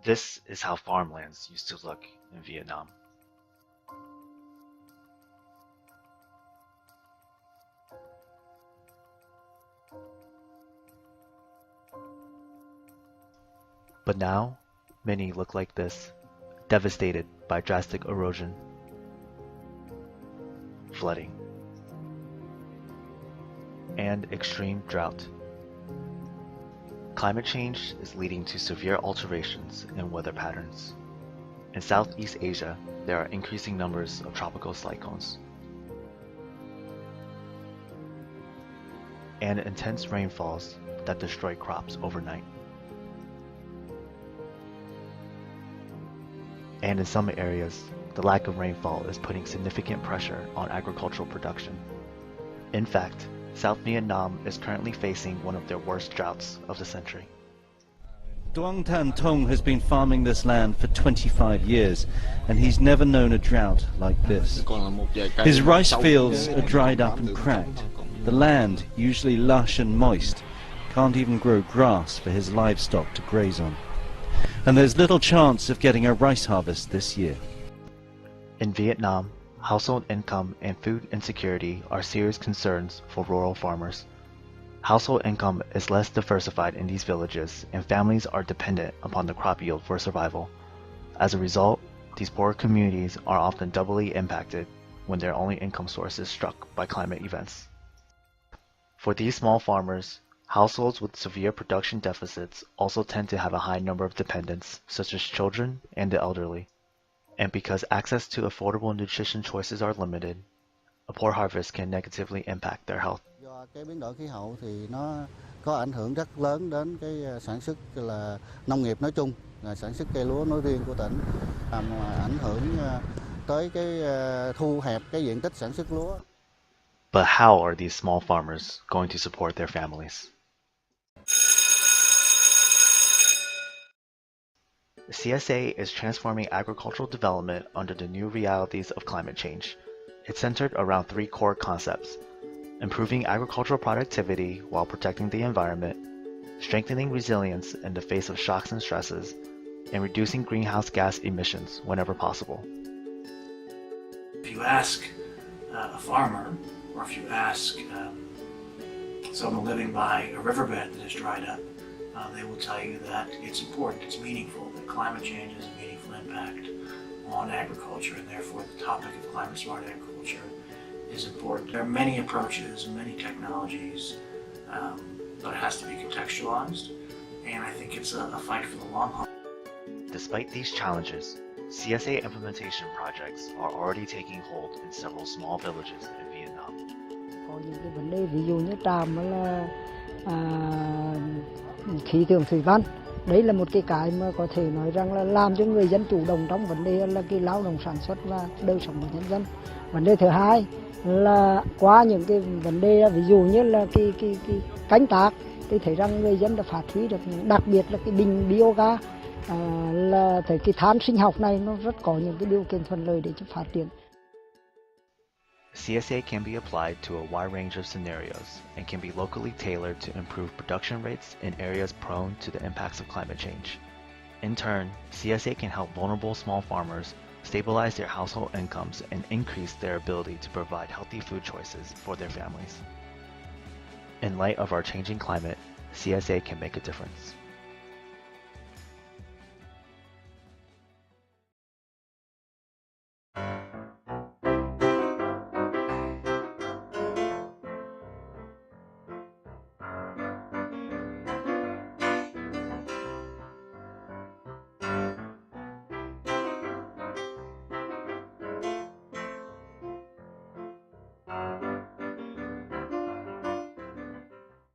This is how farmlands used to look in Vietnam. But now, many look like this, devastated by drastic erosion, flooding, and extreme drought. Climate change is leading to severe alterations in weather patterns. In Southeast Asia, there are increasing numbers of tropical cyclones and intense rainfalls that destroy crops overnight. And in some areas, the lack of rainfall is putting significant pressure on agricultural production. In fact, South Vietnam is currently facing one of their worst droughts of the century. Duong Tan Tong has been farming this land for 25 years, and he's never known a drought like this. His rice fields are dried up and cracked. The land, usually lush and moist, can't even grow grass for his livestock to graze on. And there's little chance of getting a rice harvest this year. In Vietnam, household income and food insecurity are serious concerns for rural farmers. Household income is less diversified in these villages, and families are dependent upon the crop yield for survival. As a result, these poor communities are often doubly impacted when their only income source is struck by climate events. For these small farmers, households with severe production deficits also tend to have a high number of dependents, such as children and the elderly. And because access to affordable nutrition choices are limited, a poor harvest can negatively impact their health. Do cái biến đổi khí hậu thì nó có ảnh hưởng rất lớn đến cái sản xuất là nông nghiệp nói chung, là sản xuất cây lúa nói riêng của tỉnh, làm ảnh hưởng tới cái thu hẹp cái diện tích sản xuất lúa. But how are these small farmers going to support their families? CSA is transforming agricultural development under the new realities of climate change. It's centered around three core concepts: improving agricultural productivity while protecting the environment, strengthening resilience in the face of shocks and stresses, and reducing greenhouse gas emissions whenever possible. If you ask a farmer, or if you ask someone living by a riverbed that is dried up, they will tell you that it's important, it's meaningful, that climate change has a meaningful impact on agriculture, and therefore the topic of climate smart agriculture is important. There are many approaches and many technologies, but it has to be contextualized, and I think it's a fight for the long haul. Despite these challenges, CSA implementation projects are already taking hold in several small villages in Vietnam. Có những cái vấn đề ví dụ như tràm là khí tượng thủy văn. Đấy là một cái mà có thể nói rằng là làm cho người dân chủ động trong vấn đề là cái lao động sản xuất và đời sống của nhân dân. Vấn đề thứ hai là qua những cái vấn đề ví dụ như là cái canh tác, tôi thấy rằng người dân đã phát huy được, đặc biệt là cái bình biogas, là thấy cái than sinh học này nó rất có những cái điều kiện thuận lợi để cho phát triển. CSA can be applied to a wide range of scenarios and can be locally tailored to improve production rates in areas prone to the impacts of climate change. In turn, CSA can help vulnerable small farmers stabilize their household incomes and increase their ability to provide healthy food choices for their families. In light of our changing climate, CSA can make a difference.